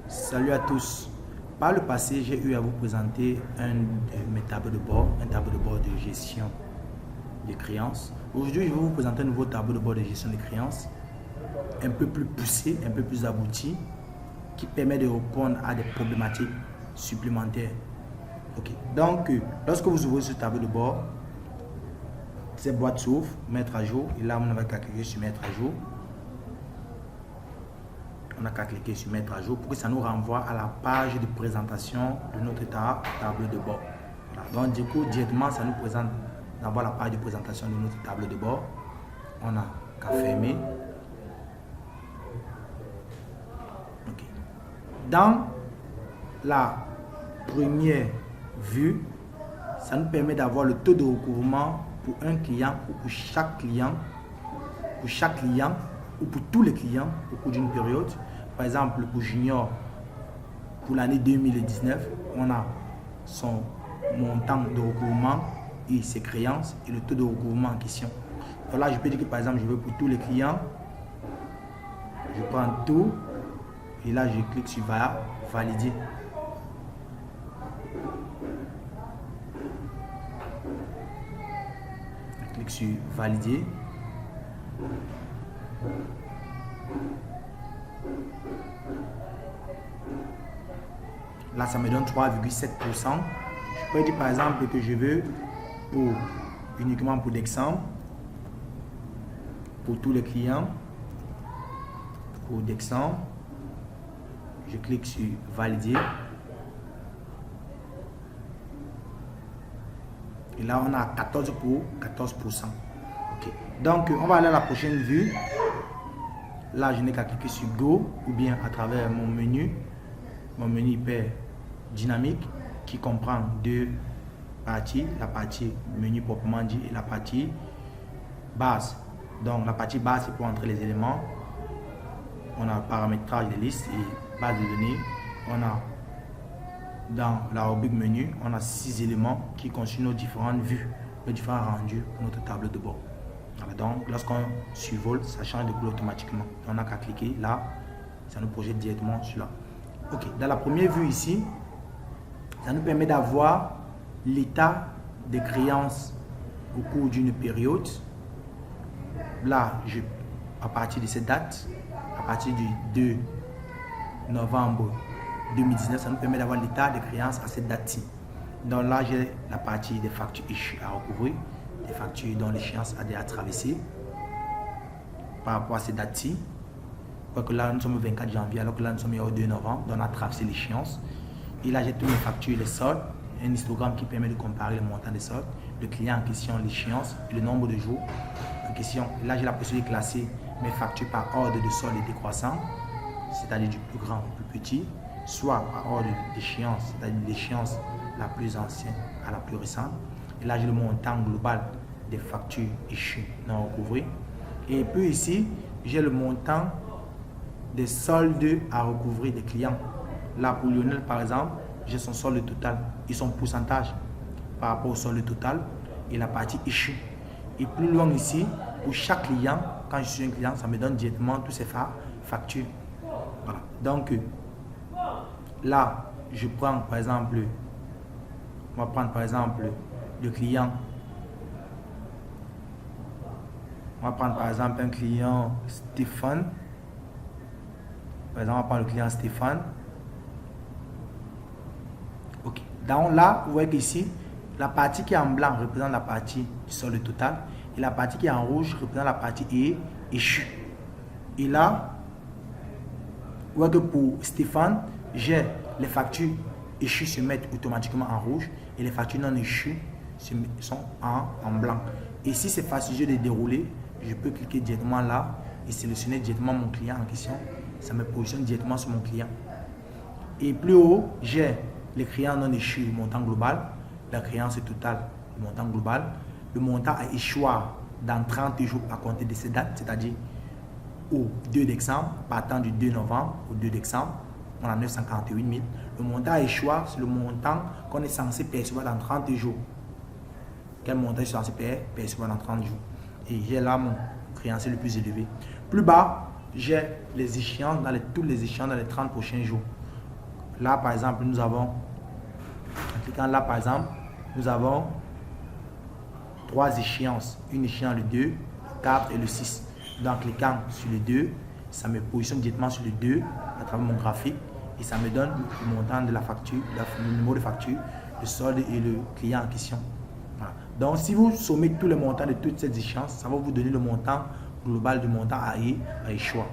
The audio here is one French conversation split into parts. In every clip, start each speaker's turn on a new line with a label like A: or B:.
A: Salut à tous. Par le passé, j'ai eu à vous présenter un de mes tableaux de bord, un tableau de bord de gestion des créances. Aujourd'hui, je vais vous présenter un nouveau tableau de bord de gestion des créances, un peu plus poussé, un peu plus abouti, qui permet de répondre à des problématiques supplémentaires. Ok. Donc, lorsque vous ouvrez ce tableau de bord, cette boîte s'ouvre, mettre à jour, et là, on va cliquer sur mettre à jour. On n'a qu'à cliquer sur mettre à jour pour que ça nous renvoie à la page de présentation de notre tableau de bord. Voilà. Donc du coup, directement, ça nous présente d'abord la page de présentation de notre tableau de bord. On n'a qu'à fermer. Okay. Dans la première vue, ça nous permet d'avoir le taux de recouvrement pour un client ou pour chaque client ou pour tous les clients au cours d'une période. Par exemple, pour Junior, pour l'année 2019, on a son montant de recouvrement et ses créances et le taux de recouvrement en question. Donc là, je peux dire que par exemple, je veux pour tous les clients, je prends tout et là, je clique sur valider. Je clique sur valider. Là, ça me donne 3,7%. Je peux dire par exemple que je veux uniquement pour décembre, pour tous les clients, pour décembre. Je clique sur valider. Et là, on a 14%. Okay. Donc, on va aller à la prochaine vue. Là, je n'ai qu'à cliquer sur Go ou bien à travers mon menu hyper dynamique qui comprend deux parties, la partie menu proprement dit et la partie base. Donc, la partie base, c'est pour entrer les éléments. On a paramétrage des listes et base de données. On a dans la rubrique menu, on a 6 éléments qui constituent nos différentes vues, nos différents rendus pour notre tableau de bord. Voilà, donc, lorsqu'on survole, ça change de couleur automatiquement. On n'a qu'à cliquer là, ça nous projette directement sur là. Ok, dans la première vue ici, ça nous permet d'avoir l'état des créances au cours d'une période. Là, à partir de cette date, à partir du 2 novembre 2019, ça nous permet d'avoir l'état des créances à cette date-ci. Donc là, j'ai la partie des factures issues à recouvrir, des factures dont l'échéance a déjà traversé par rapport à ces dates-ci. Que là, nous sommes le 24 janvier, alors que là, nous sommes au 2 novembre, donc on a traversé l'échéance. Et là, j'ai toutes mes factures, les soldes, un histogramme qui permet de comparer le montant des soldes, le client en question, l'échéance et le nombre de jours en question. Là, j'ai la possibilité de classer mes factures par ordre de solde et décroissant, c'est-à-dire du plus grand au plus petit, soit par ordre d'échéance, c'est-à-dire l'échéance la plus ancienne à la plus récente. Et là, j'ai le montant global des factures issues non recouvrées. Et puis ici, j'ai le montant des soldes à recouvrir des clients. Là, pour Lionel, par exemple, j'ai son solde total et son pourcentage par rapport au solde total et la partie issue. Et plus loin ici, pour chaque client, quand je suis un client, ça me donne directement tous ces factures. Voilà. Donc, là, je prends par exemple, on va prendre par exemple le client. On va prendre par exemple un client Stéphane. Par exemple, on va prendre le client Stéphane. Ok. Donc là, vous voyez qu'ici, la partie qui est en blanc représente la partie du solde total et la partie qui est en rouge représente la partie échue. Et là, vous voyez que pour Stéphane, j'ai les factures échues se mettent automatiquement en rouge et les factures non échues sont en blanc. Et si c'est facile de dérouler, je peux cliquer directement là et sélectionner directement mon client en question. Ça me positionne directement sur mon client. Et plus haut, j'ai les créances non échues, le montant global, la créance totale, le montant global, le montant à échoir dans 30 jours à compter de ces dates, c'est-à-dire au 2 décembre, partant du 2 novembre au 2 décembre, on a 948 000. Le montant à échoir, c'est le montant qu'on est censé percevoir dans 30 jours. Quel montant je suis censé percevoir dans 30 jours. Et j'ai là mon créancier le plus élevé. Plus bas, j'ai les échéances, toutes les échéances dans les 30 prochains jours. Là, par exemple, nous avons, en cliquant là, par exemple, nous avons 3 échéances. Une échéance le 2, le 4 et le 6. Donc, en cliquant sur le 2, ça me positionne directement sur le 2 à travers mon graphique et ça me donne le montant de la facture, le numéro de facture, le solde et le client en question. Voilà. Donc, si vous sommez tous les montants de toutes ces échéances, ça va vous donner le montant global du montant à échoir.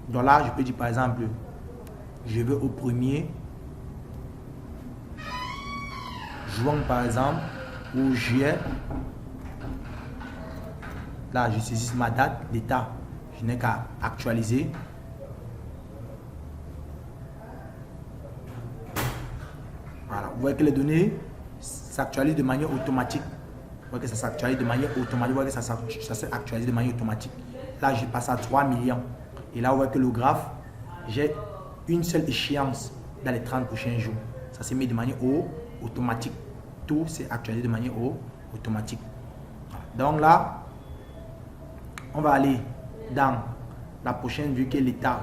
A: Donc là, je peux dire par exemple, je veux au 1er juin par exemple, ou juillet. Là, je saisis ma date, l'état, je n'ai qu'à actualiser. Voilà, vous voyez que les données s'actualisent de manière automatique. Vous voyez que ça s'actualise de manière automatique. Vous voyez que ça s'est actualisé de manière automatique. Là, je passe à 3 millions. Et là, vous voyez que le graphe, j'ai une seule échéance dans les 30 prochains jours. Ça s'est mis de manière automatique. Tout s'est actualisé de manière automatique. Donc là, on va aller dans la prochaine vue qui est l'état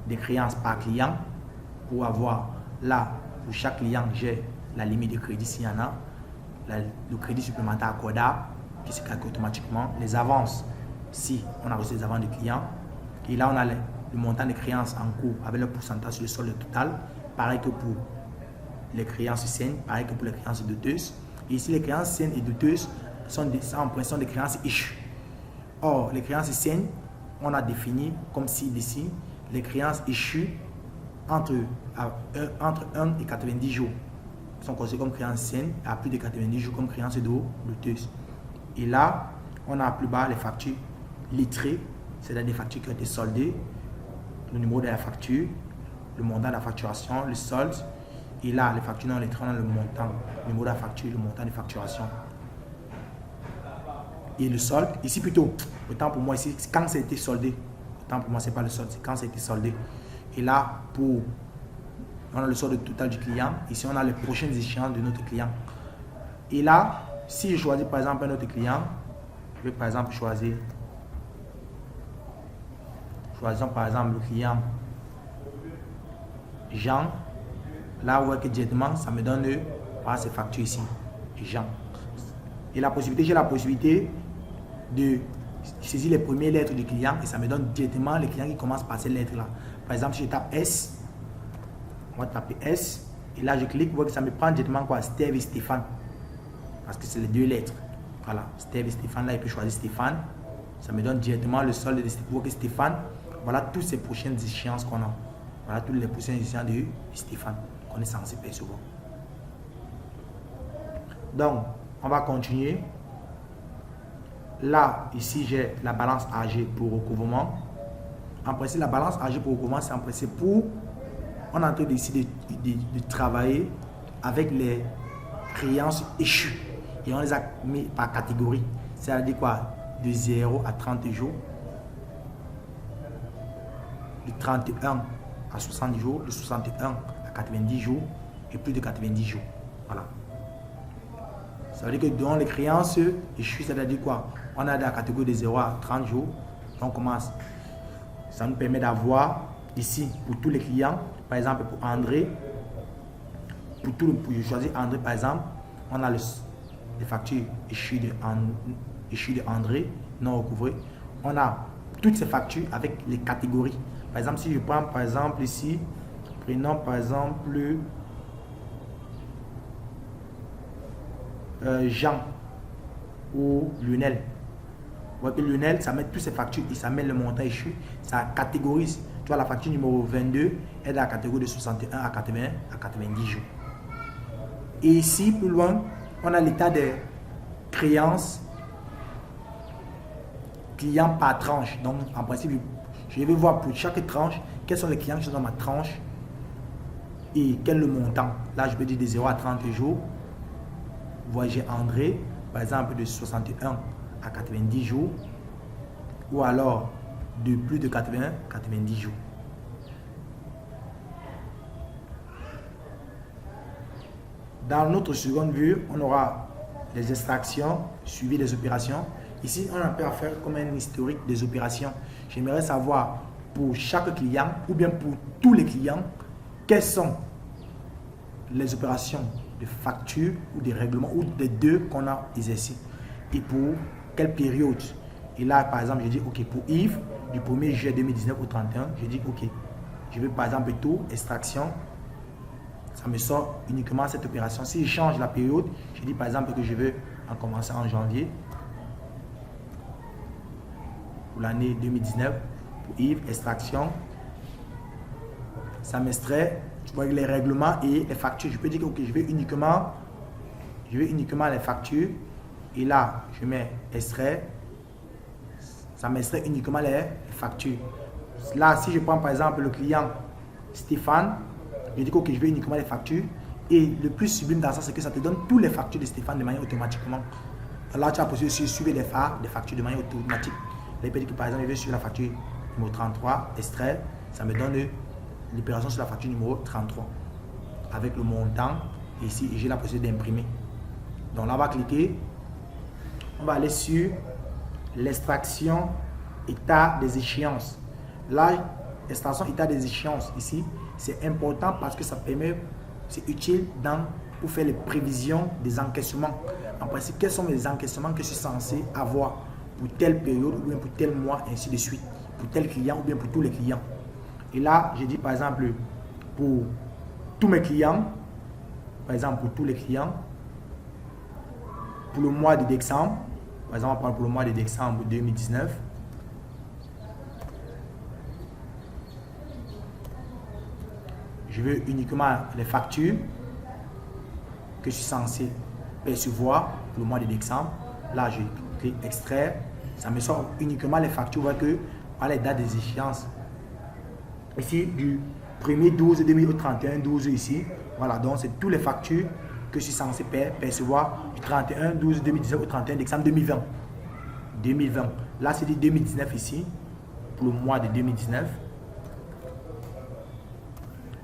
A: des créances par client pour avoir là, pour chaque client, j'ai la limite de crédit s'il y en a, le crédit supplémentaire accordable qui se calcule automatiquement, les avances si on a reçu des avances de clients. Et là, on a le montant des créances en cours avec le pourcentage sur le solde total, pareil que pour les créances saines, pareil que pour les créances douteuses. Et ici, les créances saines et douteuses sont des créances issues. Or, les créances saines, on a défini comme ci-dessous, les créances issues entre 1 et 90 jours sont considérées comme créances saines, à plus de 90 jours comme créances douteuses. Et là, on a plus bas les factures lettrées, c'est-à-dire des factures qui ont été soldées, le numéro de la facture, le montant de la facturation, le solde. Et là, les factures non lettrées, on a le montant, le numéro de la facture, le montant de facturation. Et le solde, ici plutôt, autant pour moi, ici, quand ça a été soldé, autant pour moi, c'est pas le solde, c'est quand ça a été soldé. Et là, on a le solde total du client. Ici, on a les prochaines échéances de notre client. Et là, si je choisis par exemple un autre client, je vais par exemple choisissons par exemple le client Jean. Là, vous voyez que directement, ça me donne par ces factures ici, Jean. Et j'ai la possibilité de saisir les premières lettres du client et ça me donne directement les clients qui commencent par ces lettres-là. Par exemple, si je tape S, on va taper S, et là je clique, vous voyez que ça me prend directement quoi, Steve et Stéphane. Parce que c'est les 2 lettres. Voilà, Steve et Stéphane, là, il peut choisir Stéphane. Ça me donne directement le solde de Stéphane. Vous voyez que Stéphane, voilà toutes ces prochaines échéances qu'on a. Voilà toutes les prochaines échéances de Stéphane qu'on est censé percevoir. Donc, on va continuer. Là, ici, j'ai la balance AG pour recouvrement. En principe, la balance AG pour recouvrement, c'est en principe pour... On est en train de travailler avec les créances échues. Et on les a mis par catégorie. C'est-à-dire quoi? De 0 à 30 jours. De 31 à 60 jours. De 61 à 90 jours. Et plus de 90 jours. Voilà. Ça veut dire que dans les créances échues, c'est-à-dire quoi? On a la catégorie de 0 à 30 jours. On commence. Ça nous permet d'avoir ici pour tous les clients, par exemple pour André, pour je choisis André par exemple, on a les factures échues de André, non recouvrées. On a toutes ces factures avec les catégories. Par exemple, si je prends par exemple ici, prenons par exemple Jean ou Lionel. Vous voyez que Lionel, ça met toutes ces factures et ça met le montant échu, ça catégorise. Tu vois, la facture numéro 22 est dans la catégorie de 61 à 90 jours. Et ici, plus loin, on a l'état des créances clients par tranche. Donc, en principe, je vais voir pour chaque tranche, quels sont les clients qui sont dans ma tranche et quel est le montant. Là, je peux dire de 0 à 30 jours. Vous voyez, j'ai André, par exemple, de 61 à 90 jours, ou alors de plus de 90 jours. Dans notre seconde vue, on aura les extractions suivies des opérations. Ici, on a un peu à faire comme un historique des opérations. J'aimerais savoir pour chaque client ou bien pour tous les clients, quelles sont les opérations de facture ou de règlement ou des deux qu'on a exercé et pour quelle période. Et là, par exemple, je dis OK, pour Yves, du 1er juillet 2019 au 31, je dis OK. Je veux par exemple tout, extraction, ça me sort uniquement cette opération. Si je change la période, je dis par exemple que je veux en commencer en janvier pour l'année 2019, pour Yves, extraction, ça m'extrait, tu vois, les règlements et les factures. Je peux dire que OK, je veux uniquement les factures et là, je mets extrait, ça m'extrait uniquement les factures. Là, si je prends par exemple le client Stéphane, je dis que OK, je veux uniquement les factures. Et le plus sublime dans ça, c'est que ça te donne tous les factures de Stéphane de manière automatiquement. Là, tu as possibilité de suivre des factures de manière automatique. Là, il peut dire que par exemple, je vais suivre la facture numéro 33, extrait, ça me donne l'opération sur la facture numéro 33 avec le montant. Et ici, j'ai la possibilité d'imprimer. Donc là, on va cliquer. On va aller sur l'extraction état des échéances. Là, l'extraction état des échéances, ici, c'est important parce que ça permet, c'est utile pour faire les prévisions des encaissements. En principe, quels sont les encaissements que je suis censé avoir pour telle période ou bien pour tel mois, ainsi de suite, pour tel client ou bien pour tous les clients. Et là, j'ai dit par exemple, pour tous mes clients, par exemple pour tous les clients, pour le mois de décembre, par exemple, on parle pour le mois de décembre 2019, je veux uniquement les factures que je suis censé percevoir pour le mois de décembre. Là, je clique extraire. Ça me sort uniquement les factures que par les dates des échéances. Ici, du 1er 12 2000 au 31 12 ici. Voilà, donc c'est toutes les factures que je suis censé percevoir du 31 12 2019 au 31 décembre 2020. 2020. Là, c'est dit 2019 ici, pour le mois de 2019.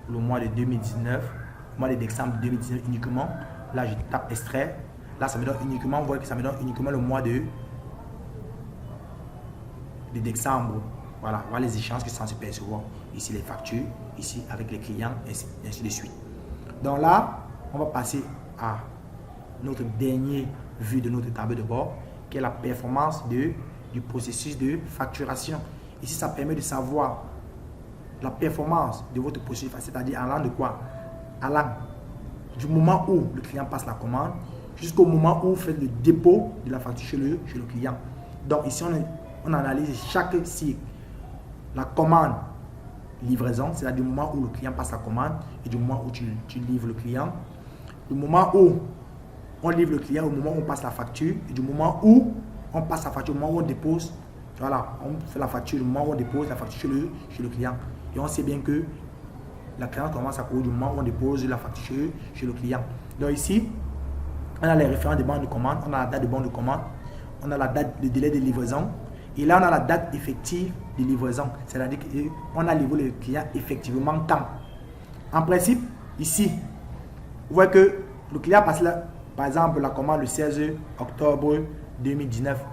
A: Le mois de 2019, mois de décembre 2019 uniquement. Là, je tape extrait. Là, ça me donne uniquement, vous voyez que ça me donne uniquement le mois de décembre. Voilà, voilà les échéances que je suis censé percevoir. Ici, les factures, ici, avec les clients, ainsi de suite. Donc là, on va passer à notre dernière vue de notre tableau de bord, qui est la performance du processus de facturation. Ici, ça permet de savoir la performance de votre processus, c'est-à-dire allant de quoi? Allant du moment où le client passe la commande jusqu'au moment où vous faites le dépôt de la facture chez le client. Donc ici, on analyse chaque cycle. La commande livraison, c'est-à-dire du moment où le client passe la commande et du moment où tu livres le client. Du moment où on livre le client, au moment où on passe la facture et du moment où on passe la facture, au moment où on dépose. Voilà, on fait la facture, du moment où on dépose la facture chez le client. Et on sait bien que la cliente commence à courir du moment où on dépose la facture chez le client. Donc ici, on a les références de banque de commande, on a la date de banque de commande, on a la date de délai de livraison. Et là, on a la date effective de livraison. C'est-à-dire qu'on a livré le client effectivement quand. En principe, ici, vous voyez que le client passe là, par exemple, la commande le 16 octobre 2019.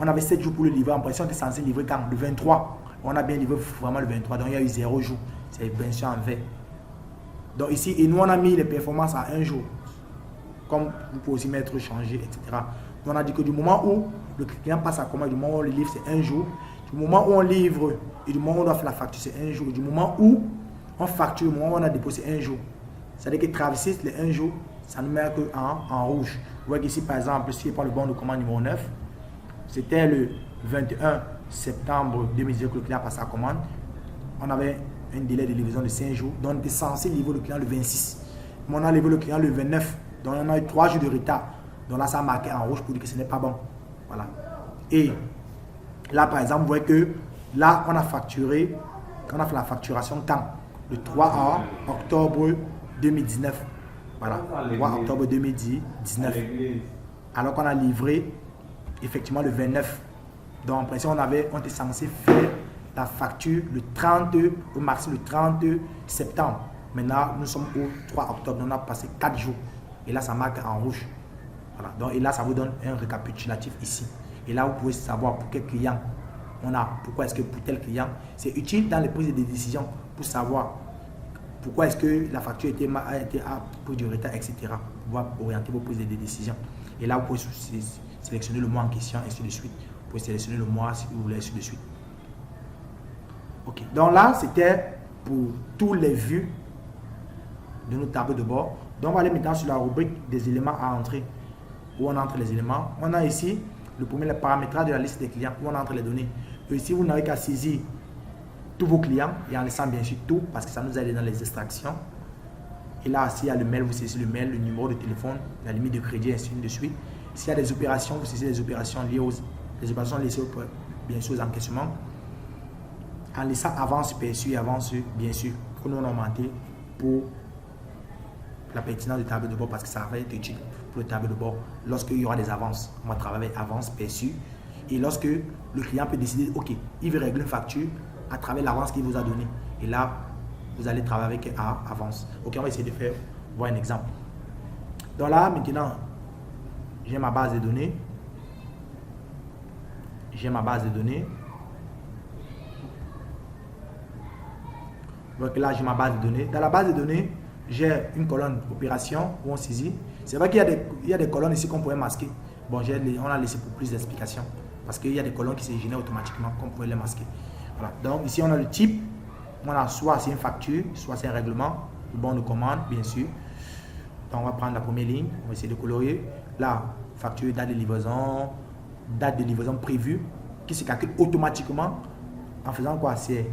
A: On avait 7 jours pour le livrer. En principe, on était censé livrer quand? Le 23. On a bien livré vraiment le 23. Donc, il y a eu 0 jour. C'est bien sûr en fait. Donc, ici, et nous, on a mis les performances à 1 jour. Comme vous pouvez aussi mettre changé, etc. Donc, on a dit que du moment où le client passe à commande, du moment où on le livre, c'est 1 jour. Du moment où on livre et du moment où on doit faire la facture, c'est 1 jour. Du moment où on facture, du moment où on a déposé, 1 jour. C'est-à-dire que traverser les 1 jour, ça nous met en rouge. Vous voyez qu'ici, par exemple, si on prend le bon de commande numéro 9, c'était le 21 septembre 2019 que le client passe à commande. On avait un délai de livraison de 5 jours. Donc, on était censé livrer le client le 26. Mais on a livré le client le 29. Donc, on a eu 3 jours de retard. Donc là, ça a marqué en rouge pour dire que ce n'est pas bon. Voilà. Et là, par exemple, vous voyez que là, on a facturé, on a fait la facturation quand? Le 3 octobre 2019. Voilà. 3 octobre 2019. Alors qu'on a livré effectivement le 29. Donc, en principe, on était censé faire la facture le 30, au maximum le 30 septembre. Maintenant, nous sommes au 3 octobre. On a passé 4 jours. Et là, ça marque en rouge. Voilà. Donc, et là, ça vous donne un récapitulatif ici. Et là, vous pouvez savoir pour quel client on a. Pourquoi est-ce que pour tel client, c'est utile dans les prises de décision pour savoir pourquoi est-ce que la facture a été pris du retard, etc. Pour pouvoir orienter vos prises de décision. Et là, vous pouvez sélectionner le mois en question, ainsi de suite. Vous pouvez sélectionner le mois si vous voulez, ainsi de suite. Ok, donc là, c'était pour tous les vues de nos tableaux de bord. Donc, on va aller maintenant sur la rubrique des éléments à entrer, où on entre les éléments. On a ici le premier, le paramétrage de la liste des clients, où on entre les données. Et ici, vous n'avez qu'à saisir tous vos clients et en laissant bien sûr tout, parce que ça nous aide dans les extractions. Et là, s'il y a le mail, vous saisissez le mail, le numéro de téléphone, la limite de crédit, ainsi de suite. S'il y a des opérations, vous saisissez les opérations liées aux opérations laissées bien sûr aux encaissements. En laissant avance perçue et avance bien sûr chrononormaté pour la pertinence du tableau de bord, parce que ça va être utile pour le tableau de bord. Lorsqu'il y aura des avances, on va travailler avec avance perçue. Et lorsque le client peut décider, ok, il veut régler une facture à travers l'avance qu'il vous a donnée. Et là, vous allez travailler avec avance. Ok, on va essayer de faire, voir un exemple. Donc là, maintenant, j'ai ma base de données. J'ai ma base de données. Donc là, j'ai ma base de données. Dans la base de données, j'ai une colonne opération où on saisit. C'est vrai qu'il y a des colonnes ici qu'on pourrait masquer. Bon, on a laissé pour plus d'explications. Parce qu'il y a des colonnes qui se génèrent automatiquement, qu'on pourrait les masquer. Voilà. Donc ici, on a le type. On a soit c'est une facture, soit c'est un règlement. Le bon de commande, bien sûr. Donc on va prendre la première ligne. On va essayer de colorier. Là, facture, date de livraison prévue, qui se calcule automatiquement en faisant quoi? C'est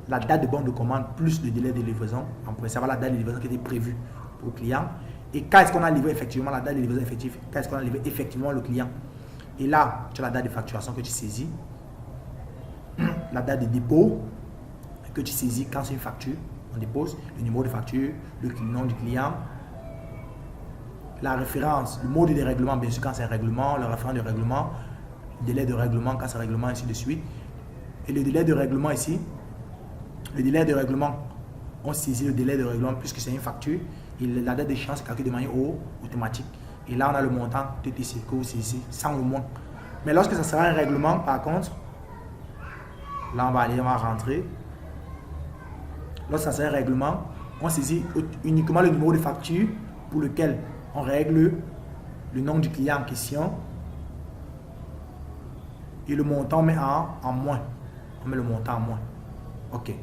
A: la date de bon de commande plus le délai de livraison. On pourrait savoir la date de livraison qui était prévue pour le client. Et quand est-ce qu'on a livré effectivement, la date de livraison effective, quand est-ce qu'on a livré effectivement le client. Et là, tu as la date de facturation que tu saisis, la date de dépôt que tu saisis quand c'est une facture, on dépose, le numéro de facture, le nom du client, la référence, le mode de règlement, bien sûr quand c'est un règlement, le référent de règlement, le délai de règlement quand c'est un règlement, ainsi de suite. Et le délai de règlement ici, le délai de règlement, on saisit le délai de règlement puisque c'est une facture et la date d'échéance est calculée de manière automatique. Et là, on a le montant TTC que vous saisissez sans le moins. Mais lorsque ça sera un règlement, par contre, là, on va rentrer. Lorsque ça sera un règlement, on saisit uniquement le numéro de facture pour lequel on règle le nom du client en question. Et le montant, on met en moins. On met le montant en moins. OK.